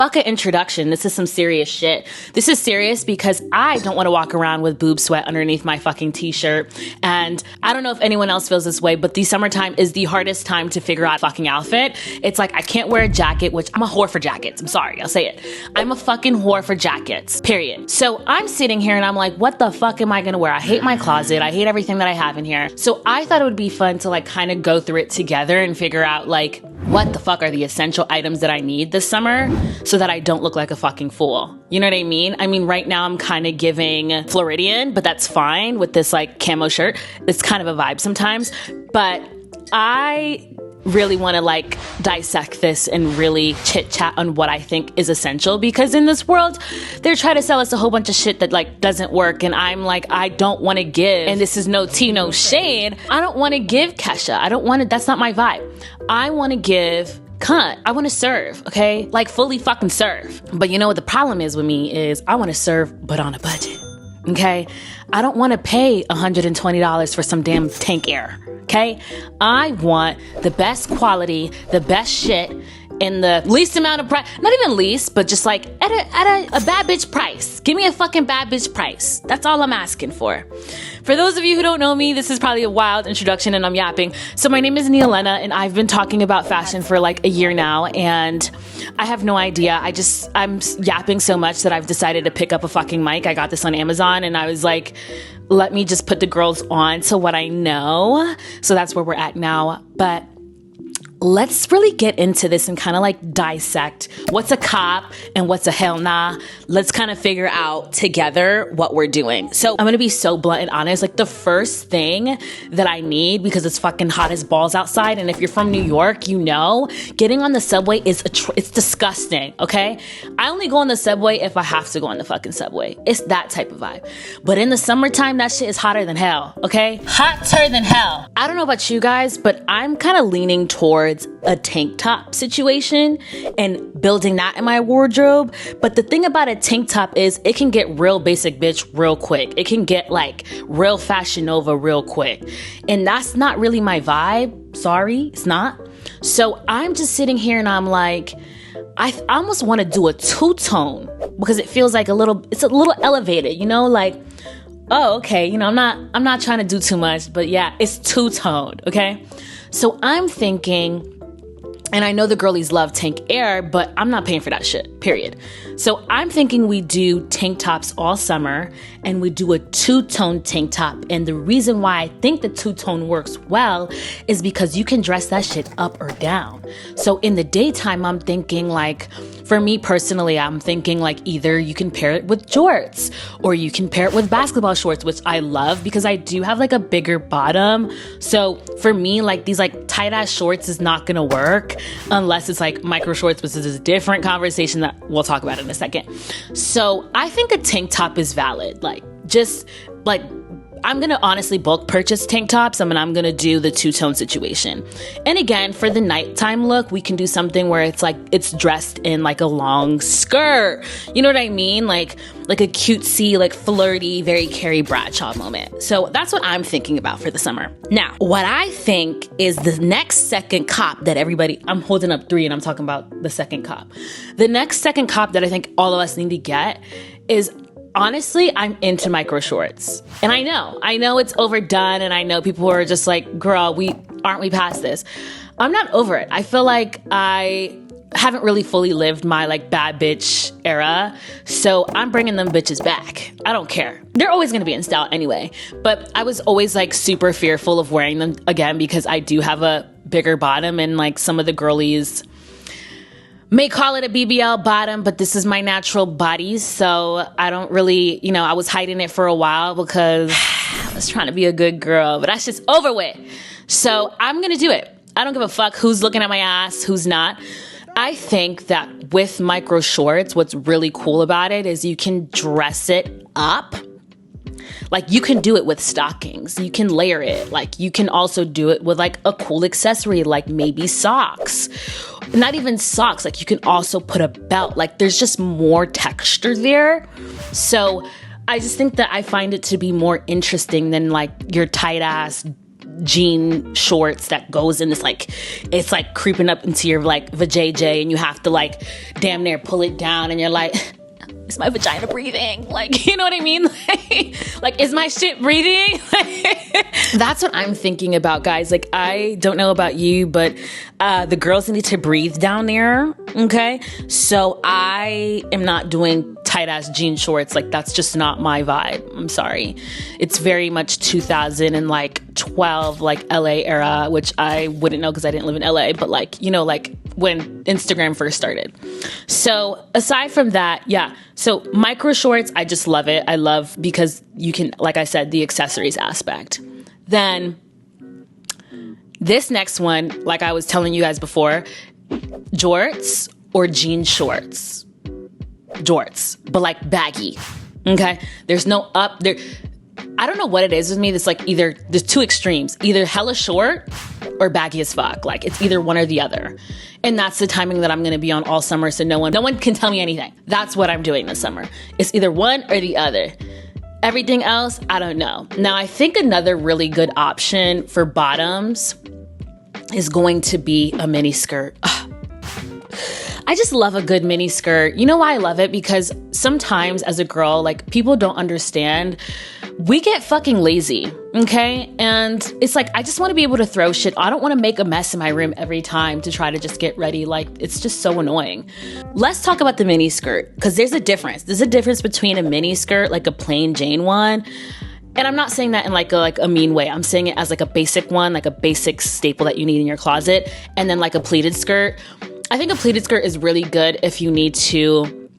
Fuck an introduction. This is some serious shit. This is serious because I don't want to walk around with boob sweat underneath my fucking t-shirt. And I don't know if anyone else feels this way, but the summertime is the hardest time to figure out a fucking outfit. It's like I can't wear a jacket, which I'm a whore for jackets. I'm sorry, I'll say it. I'm a fucking whore for jackets, period. So I'm sitting here and I'm like, what the fuck am I gonna wear? I hate my closet. I hate everything that I have in here. So I thought it would be fun to like kind of go through it together and figure out like, what the fuck are the essential items that I need this summer so that I don't look like a fucking fool? You know what I mean? I mean, right now I'm kind of giving Floridian, but that's fine with this like camo shirt. It's kind of a vibe sometimes, but I really want to like dissect this and really chit chat on what I think is essential, because in this world they're trying to sell us a whole bunch of shit that like doesn't work, and I'm like, I don't want to give, and this is no tea, no shade, I don't want to give Kesha. I don't want to, that's not my vibe. I want to give cunt. I want to serve, okay? Like fully fucking serve. But you know what the problem is with me is I want to serve, but on a budget, okay? I don't want to pay $120 for some damn tank air, okay? I want the best quality, the best shit, in the least amount of price, not even least, but just like at a bad bitch price. Give me a fucking bad bitch price. That's all I'm asking for. For those of you who don't know me, this is probably a wild introduction and I'm yapping. So my name is Nealena and I've been talking about fashion for like a year now, and I have no idea. I'm yapping so much that I've decided to pick up a fucking mic. I got this on Amazon and I was like, let me just put the girls on to what I know. So that's where we're at now. But let's really get into this and kind of like dissect what's a cop and what's a hell nah. Let's kind of figure out together what we're doing. So I'm going to be so blunt and honest. Like the first thing that I need, because it's fucking hot as balls outside, and if you're from New York, you know, getting on the subway is it's disgusting, okay? I only go on the subway if I have to go on the fucking subway. It's that type of vibe. But in the summertime, that shit is hotter than hell, okay? Hotter than hell. I don't know about you guys, but I'm kind of leaning towards a tank top situation and building that in my wardrobe. But the thing about a tank top is it can get real basic bitch real quick. It can get like real Fashion Nova real quick. And that's not really my vibe. Sorry, it's not. So I'm just sitting here and I'm like, I almost want to do a two-tone because it feels like it's a little elevated, you know, like, oh, okay, you know, I'm not trying to do too much, but yeah, it's two-toned, okay? So I'm thinking, and I know the girlies love tank air, but I'm not paying for that shit, period. So I'm thinking we do tank tops all summer and we do a two-tone tank top. And the reason why I think the two-tone works well is because you can dress that shit up or down. So in the daytime, I'm thinking like, for me personally, I'm thinking like either you can pair it with jorts or you can pair it with basketball shorts, which I love because I do have like a bigger bottom. So for me, like these like tight ass shorts is not gonna work unless it's like micro shorts, which is a different conversation that we'll talk about in a second. So I think a tank top is valid. Like just like, I'm going to honestly bulk purchase tank tops. I'm going to do the two-tone situation. And again, for the nighttime look, we can do something where it's like, it's dressed in like a long skirt. You know what I mean? Like a cutesy, like flirty, very Carrie Bradshaw moment. So that's what I'm thinking about for the summer. Now, what I think is the next second cop that I'm holding up 3 and I'm talking about the second cop. The next second cop that I think all of us need to get is, honestly, I'm into micro shorts. And I know it's overdone, and I know people are just like, girl, aren't we past this? I'm not over it. I feel like I haven't really fully lived my like bad bitch era. So I'm bringing them bitches back. I don't care. They're always going to be in style anyway. But I was always like super fearful of wearing them again because I do have a bigger bottom, and like some of the girlies may call it a BBL bottom, but this is my natural body. So I don't really, you know, I was hiding it for a while because I was trying to be a good girl, but that's just over with. So I'm going to do it. I don't give a fuck who's looking at my ass, who's not. I think that with micro shorts, what's really cool about it is you can dress it up. Like you can do it with stockings. You can layer it. Like you can also do it with like a cool accessory, like maybe socks. Not even socks. Like you can also put a belt. Like there's just more texture there. So I just think that I find it to be more interesting than like your tight ass jean shorts that goes in this like, it's like creeping up into your like vajayjay, and you have to like damn near pull it down, and you're like, is my vagina breathing? Like, you know what I mean? Like, is my shit breathing? That's what I'm thinking about, guys. Like, I don't know about you, but the girls need to breathe down there, okay? So I am not doing tight-ass jean shorts. Like, that's just not my vibe. I'm sorry. It's very much 2012, like, LA era, which I wouldn't know because I didn't live in LA, but like, you know, like when Instagram first started. So aside from that, yeah. So micro shorts, I just love it. I love because you can, like I said, the accessories aspect. Then this next one, like I was telling you guys before, jorts or jean shorts. Jorts, but like baggy. Okay? There's no up there. I don't know what it is with me. It's like either there's two extremes, either hella short or baggy as fuck. Like it's either one or the other. And that's the timing that I'm going to be on all summer. So no one can tell me anything. That's what I'm doing this summer. It's either one or the other. Everything else, I don't know. Now, I think another really good option for bottoms is going to be a mini skirt. I just love a good mini skirt. You know why I love it? Because sometimes as a girl, like people don't understand. We get fucking lazy, okay? And it's like, I just want to be able to throw shit. I don't want to make a mess in my room every time to try to just get ready. Like, it's just so annoying. Let's talk about the mini skirt, because there's a difference. There's a difference between a mini skirt, like a plain Jane one. And I'm not saying that in like a mean way. I'm saying it as like a basic one, like a basic staple that you need in your closet. And then like a pleated skirt. I think a pleated skirt is really good if you need to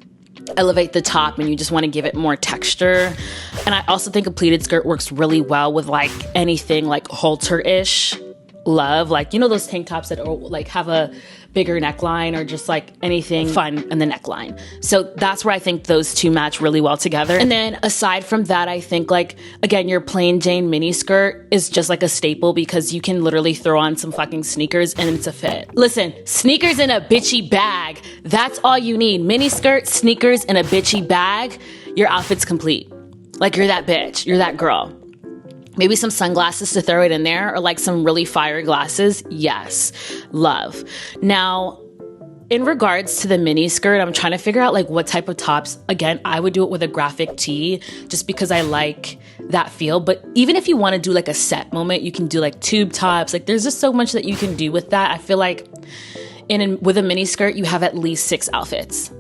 elevate the top and you just want to give it more texture. And I also think a pleated skirt works really well with like anything like halter-ish love. Like, you know, those tank tops that are, like have a bigger neckline or just like anything fun in the neckline. So that's where I think those two match really well together. And then aside from that, I think like, again, your plain Jane mini skirt is just like a staple because you can literally throw on some fucking sneakers and it's a fit. Listen, sneakers in a bitchy bag. That's all you need. Mini skirt, sneakers, and a bitchy bag. Your outfit's complete. Like you're that bitch. You're that girl. Maybe some sunglasses to throw it in there or like some really fire glasses. Yes. Love. Now, in regards to the mini skirt, I'm trying to figure out like what type of tops. Again, I would do it with a graphic tee just because I like that feel. But even if you want to do like a set moment, you can do like tube tops. Like there's just so much that you can do with that. I feel like with a mini skirt, you have at least 6 outfits.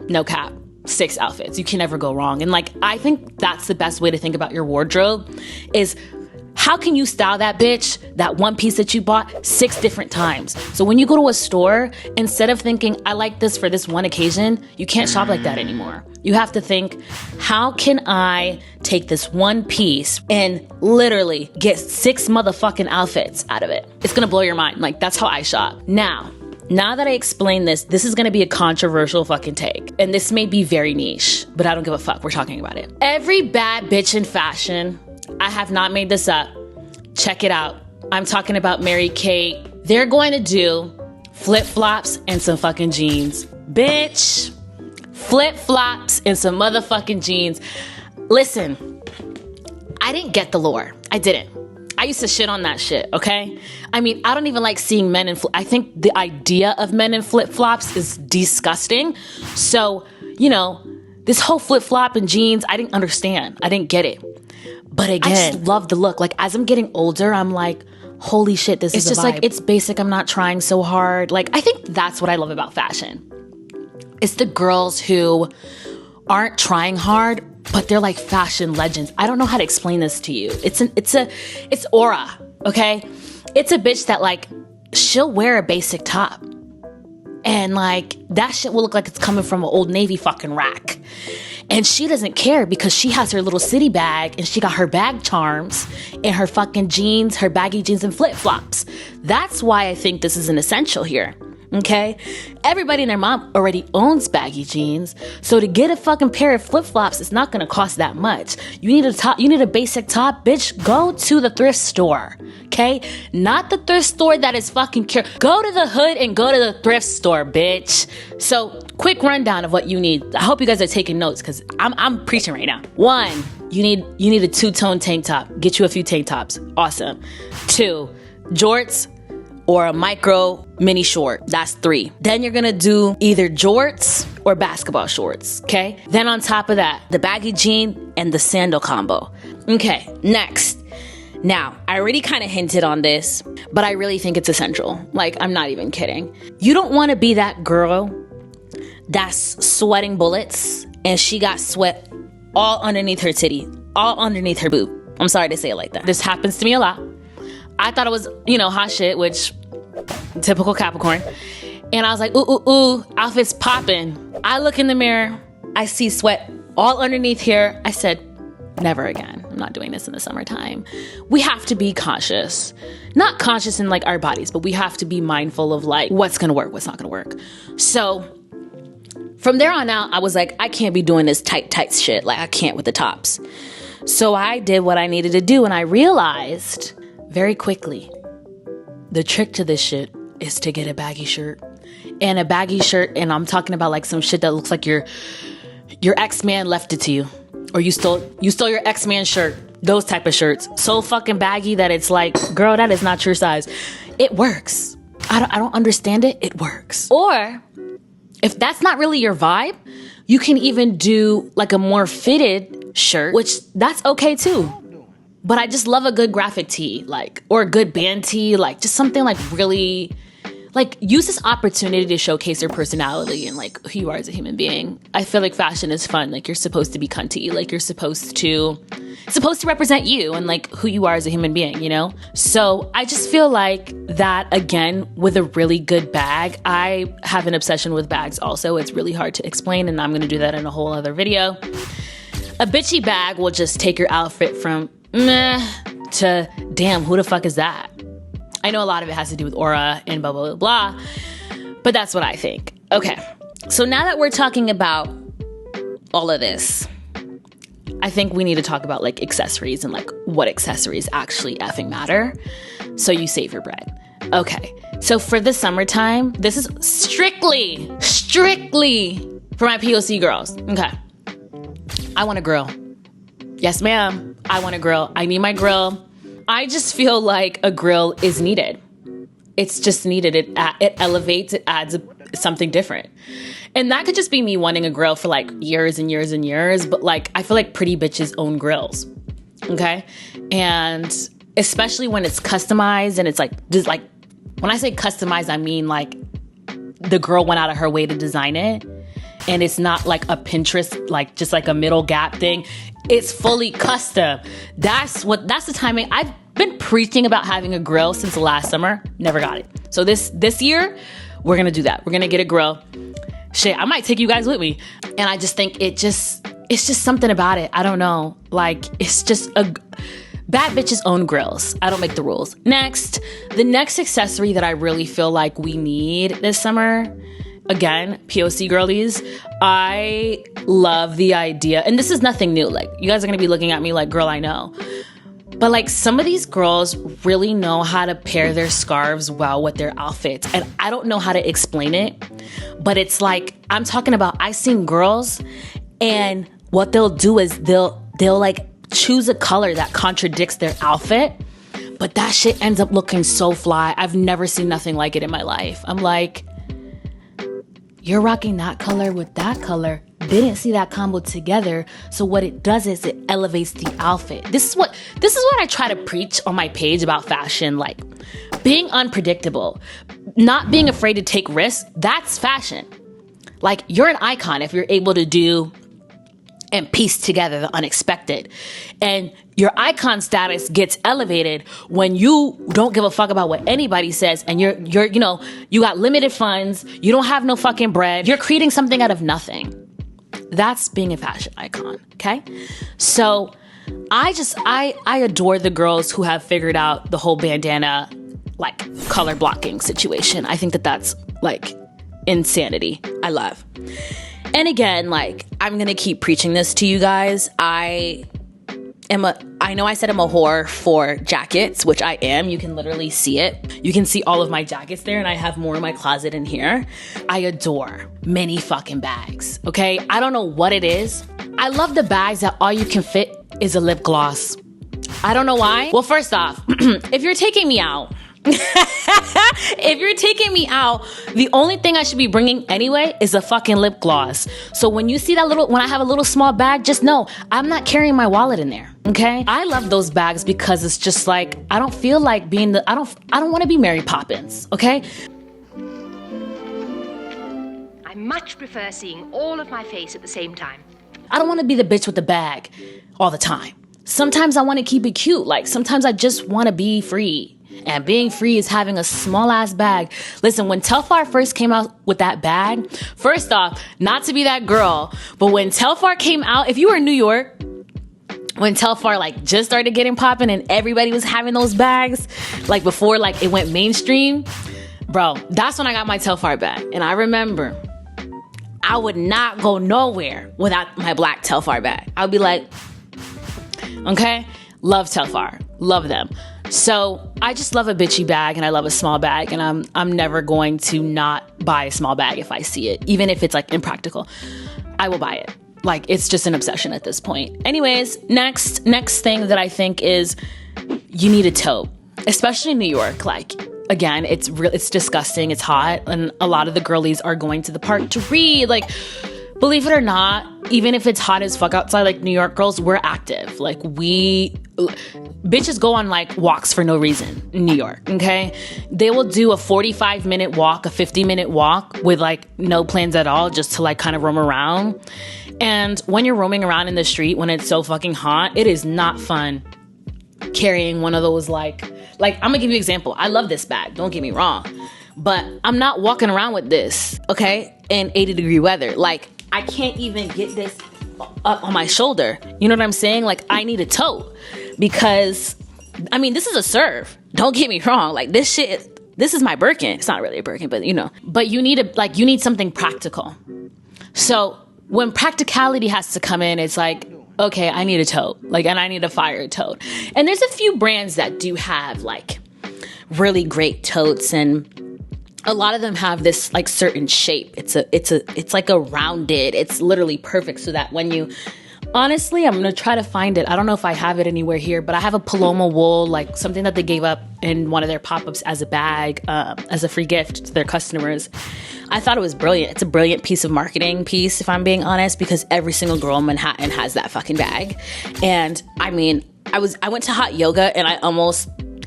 No cap. 6 outfits. You can never go wrong. And like, I think that's the best way to think about your wardrobe is how can you style that bitch, that one piece that you bought 6 different times? So when you go to a store, instead of thinking, I like this for this one occasion, you can't shop like that anymore. You have to think, how can I take this one piece and literally get 6 motherfucking outfits out of it? It's gonna blow your mind. Like, that's how I shop. Now that I explain this is going to be a controversial fucking take. And this may be very niche, but I don't give a fuck. We're talking about it. Every bad bitch in fashion, I have not made this up. Check it out. I'm talking about Mary Kate. They're going to do flip-flops and some fucking jeans. Bitch, flip-flops and some motherfucking jeans. Listen, I didn't get the lore. I didn't. I used to shit on that shit, okay? I mean, I don't even like seeing men in I think the idea of men in flip-flops is disgusting. So, you know, this whole flip-flop and jeans, I didn't understand. I didn't get it. But again, I just love the look. Like, as I'm getting older, I'm like, holy shit, this is a vibe. It's just like, it's basic. I'm not trying so hard. Like, I think that's what I love about fashion. It's the girls who aren't trying hard, but they're like fashion legends. I don't know how to explain this to you. It's aura, okay? It's a bitch that like, she'll wear a basic top. And like, that shit will look like it's coming from an Old Navy fucking rack. And she doesn't care because she has her little city bag and she got her bag charms and her fucking jeans, her baggy jeans and flip-flops. That's why I think this is an essential here. Okay? Everybody and their mom already owns baggy jeans. So to get a fucking pair of flip-flops, it's not gonna cost that much. You need a top, you need a basic top, bitch, go to the thrift store. Okay? Not the thrift store that is fucking go to the hood and go to the thrift store, bitch. So, quick rundown of what you need. I hope you guys are taking notes because I'm preaching right now. 1, you need a two-tone tank top. Get you a few tank tops. Awesome. 2, jorts or a micro mini short. That's 3. Then you're gonna do either jorts or basketball shorts, okay? Then on top of that, the baggy jean and the sandal combo. Okay, next. Now, I already kind of hinted on this, but I really think it's essential. Like, I'm not even kidding. You don't want to be that girl that's sweating bullets and she got sweat all underneath her titty, all underneath her boob. I'm sorry to say it like that. This happens to me a lot. I thought it was, hot shit, which typical Capricorn. And I was like, ooh, outfit's popping. I look in the mirror. I see sweat all underneath here. I said, never again. I'm not doing this in the summertime. We have to be conscious. Not conscious in like our bodies, but we have to be mindful of like what's going to work, what's not going to work. So from there on out, I was like, I can't be doing this tight shit. Like I can't with the tops. So I did what I needed to do. And I realized very quickly, the trick to this shit is to get a baggy shirt. And a baggy shirt, and I'm talking about like some shit that looks like your ex-man left it to you. Or you stole your ex-man's shirt. Those type of shirts. So fucking baggy that it's like, girl, that is not your size. It works. I don't understand it. It works. Or if that's not really your vibe, you can even do like a more fitted shirt, which that's okay too. But I just love a good graphic tee, like, or a good band tee, like just something like really, like use this opportunity to showcase your personality and like who you are as a human being. I feel like fashion is fun. Like you're supposed to be cunty. Like you're supposed to represent you and like who you are as a human being, you know? So I just feel like that again, with a really good bag. I have an obsession with bags also. It's really hard to explain and I'm going to do that in a whole other video. A bitchy bag will just take your outfit from meh to damn, who the fuck is that? I know a lot of it has to do with aura and blah, blah, blah, blah, but that's what I think. Okay, so now that we're talking about all of this, I think we need to talk about like accessories and like what accessories actually effing matter so you save your bread. Okay, so for the summertime, this is strictly for my POC girls. Okay, I want a grill. Yes, ma'am. I want a grill. I need my grill. I just feel like a grill is needed. It's just needed. It elevates, it adds something different. And that could just be me wanting a grill for like years and years and years. But like, I feel like pretty bitches own grills. Okay. And especially when it's customized and it's like, just like, when I say customized, I mean like the girl went out of her way to design it. And it's not like a Pinterest, like just like a middle gap thing. It's fully custom. That's the timing. I've been preaching about having a grill since last summer. Never got it. So this year, we're going to do that. We're going to get a grill. Shit, I might take you guys with me. And I just think it's just something about it. I don't know. Like, it's just bad bitches own grills. I don't make the rules. The next accessory that I really feel like we need this summer, again, POC girlies, I love the idea, and this is nothing new. Like, you guys are gonna be looking at me like, girl, I know. But like, some of these girls really know how to pair their scarves well with their outfits. And I don't know how to explain it, but it's like, I'm talking about, I've seen girls, and what they'll do is they'll like choose a color that contradicts their outfit, but that shit ends up looking so fly. I've never seen nothing like it in my life. I'm like, you're rocking that color with that color. They didn't see that combo together. So what it does is it elevates the outfit. This is what I try to preach on my page about fashion. Like, being unpredictable, not being afraid to take risks. That's fashion. Like, you're an icon if you're able to do and piece together the unexpected. And your icon status gets elevated when you don't give a fuck about what anybody says, and you're you got limited funds, you don't have no fucking bread, you're creating something out of nothing. That's being a fashion icon, okay? So I adore the girls who have figured out the whole bandana like color blocking situation. I think that's like insanity. I love. And again, like, I'm going to keep preaching this to you guys. I know I said I'm a whore for jackets, which I am. You can literally see it. You can see all of my jackets there, and I have more in my closet in here. I adore mini fucking bags, okay? I don't know what it is. I love the bags that all you can fit is a lip gloss. I don't know why. Well, first off, if you're taking me out, if you're taking me out, the only thing I should be bringing anyway is a fucking lip gloss. So when you see that when I have a little small bag, just know I'm not carrying my wallet in there. Okay? I love those bags because it's just like, I don't feel like being I don't want to be Mary Poppins. Okay? I much prefer seeing all of my face at the same time. I don't want to be the bitch with the bag all the time. Sometimes I want to keep it cute. Like, sometimes I just want to be free. And being free is having a small ass bag. Listen, when Telfar first came out with that bag, first off, not to be that girl, but when Telfar came out, if you were in New York, when Telfar like just started getting popping and everybody was having those bags, like before like it went mainstream, bro, that's when I got my Telfar bag. And I remember I would not go nowhere without my black Telfar bag. I'd be like, okay, love Telfar, love them. So I just love a bitchy bag and I love a small bag, and I'm never going to not buy a small bag if I see it, even if it's like impractical. I will buy it. Like, it's just an obsession at this point. Anyways, next thing that I think is you need a tote, especially in New York. Like, again, it's disgusting. It's hot, and a lot of the girlies are going to the park to read. Like, believe it or not, even if it's hot as fuck outside, like New York girls, we're active. Like, bitches go on like walks for no reason in New York, okay? They will do a 45-minute walk, a 50-minute walk with like no plans at all, just to like kind of roam around. And when you're roaming around in the street, when it's so fucking hot, it is not fun carrying one of those like I'm gonna give you an example. I love this bag, don't get me wrong, but I'm not walking around with this, okay, in 80-degree weather. Like, I can't even get this up on my shoulder. You know what I'm saying? Like, I need a tote because, I mean, this is a serve. Don't get me wrong. Like, this is my Birkin. It's not really a Birkin, but you know. But you need something practical. So when practicality has to come in, it's like, okay, I need a tote. Like, and I need a fire tote. And there's a few brands that do have like really great totes, and a lot of them have this like certain shape. It's like a rounded, it's literally perfect so that when you, honestly, I'm going to try to find it. I don't know if I have it anywhere here, but I have a Paloma wool, like something that they gave up in one of their pop-ups as a bag, as a free gift to their customers. I thought it was brilliant. It's a brilliant piece of marketing piece, if I'm being honest, because every single girl in Manhattan has that fucking bag. And I mean, I went to hot yoga and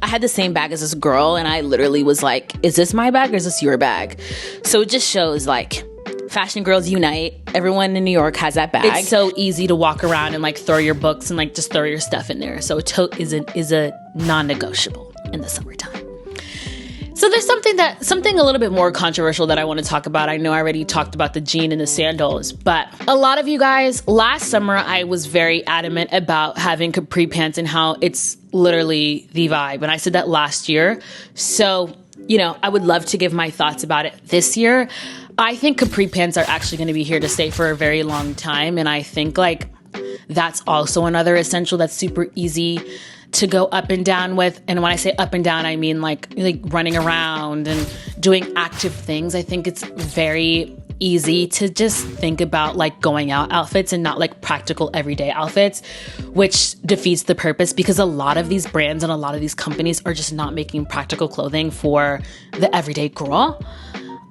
I had the same bag as this girl, and I literally was like, is this my bag or is this your bag? So it just shows like fashion girls unite. Everyone in New York has that bag. It's so easy to walk around and like throw your books and like just throw your stuff in there. So a tote is a non-negotiable in the summertime. So there's something a little bit more controversial that I want to talk about. I know I already talked about the jean and the sandals, but a lot of you guys, last summer, I was very adamant about having capri pants and how it's literally the vibe. And I said that last year. So, you know, I would love to give my thoughts about it this year. I think capri pants are actually going to be here to stay for a very long time. And I think like that's also another essential that's super easy to go up and down with. And when I say up and down, I mean like running around and doing active things. I think it's very easy to just think about like going out outfits and not like practical everyday outfits, which defeats the purpose because a lot of these brands and a lot of these companies are just not making practical clothing for the everyday girl.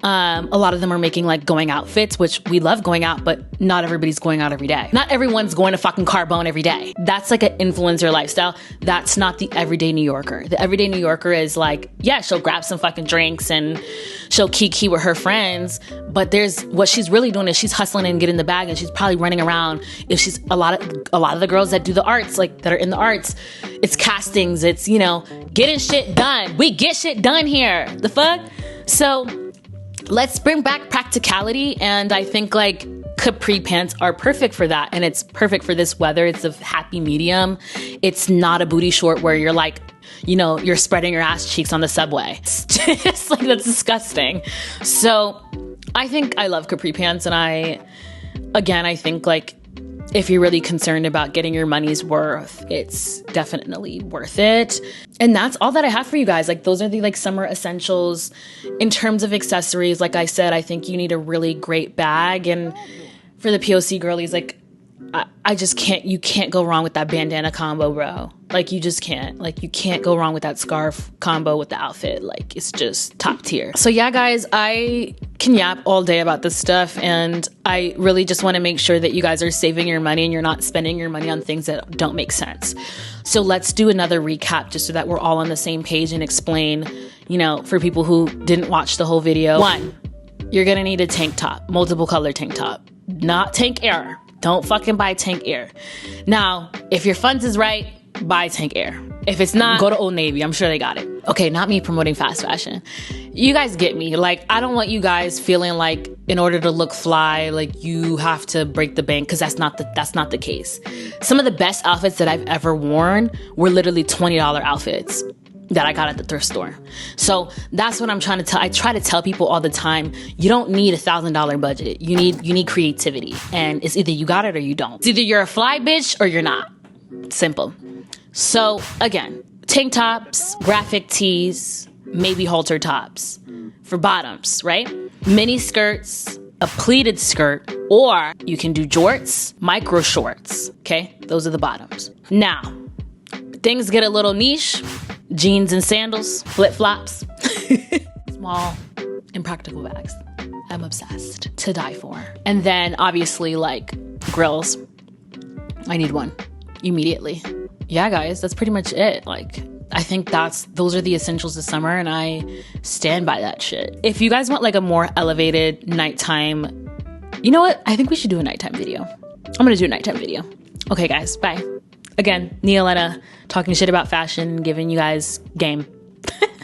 A lot of them are making like going outfits, which we love going out, but not everybody's going out every day. Not everyone's going to fucking Carbone every day. That's like an influencer lifestyle. That's not the everyday New Yorker. The everyday New Yorker is like, yeah, she'll grab some fucking drinks and she'll kiki with her friends. But what she's really doing is she's hustling and getting the bag, and she's probably running around. If she's a lot of the girls that do the arts, like that are in the arts, it's castings, it's, you know, getting shit done. We get shit done here. The fuck? So let's bring back practicality, and I think like capri pants are perfect for that, and it's perfect for this weather. It's a happy medium. It's not a booty short where you're like, you know, you're spreading your ass cheeks on the subway. It's like, that's disgusting. So I think I love capri pants, and I think like if you're really concerned about getting your money's worth, it's definitely worth it. And that's all that I have for you guys. Like, those are the like summer essentials. In terms of accessories, like I said, I think you need a really great bag. And for the POC girlies, like, I just can't, you can't go wrong with that bandana combo, bro. Like, you just can't. Like, you can't go wrong with that scarf combo with the outfit. Like, it's just top tier. So yeah, guys, I can yap all day about this stuff, and I really just want to make sure that you guys are saving your money and you're not spending your money on things that don't make sense. So let's do another recap just so that we're all on the same page and explain, you know, for people who didn't watch the whole video. 1, you're gonna need a tank top, multiple color tank top, not tank air. Don't fucking buy tank air. Now, if your funds is right, buy tank air. If it's not, go to Old Navy. I'm sure they got it. Okay, not me promoting fast fashion. You guys get me. Like, I don't want you guys feeling like in order to look fly, like you have to break the bank, because that's not the case. Some of the best outfits that I've ever worn were literally $20 outfits that I got at the thrift store. So that's what I'm trying to tell. I try to tell people all the time, you don't need $1,000 budget. You need creativity. And it's either you got it or you don't. It's either you're a fly bitch or you're not. Simple. So again, tank tops, graphic tees, maybe halter tops for bottoms, right? Mini skirts, a pleated skirt, or you can do jorts, micro shorts, okay? Those are the bottoms. Now, things get a little niche. Jeans and sandals, flip-flops, small, impractical bags. I'm obsessed. To die for. And then obviously, like, grills. I need one immediately. Yeah, guys, that's pretty much it. Like, I think those are the essentials this summer, and I stand by that shit. If you guys want like a more elevated nighttime, you know what? I think we should do a nighttime video. I'm gonna do a nighttime video. Okay, guys, bye. Again, Neolena talking shit about fashion, giving you guys game.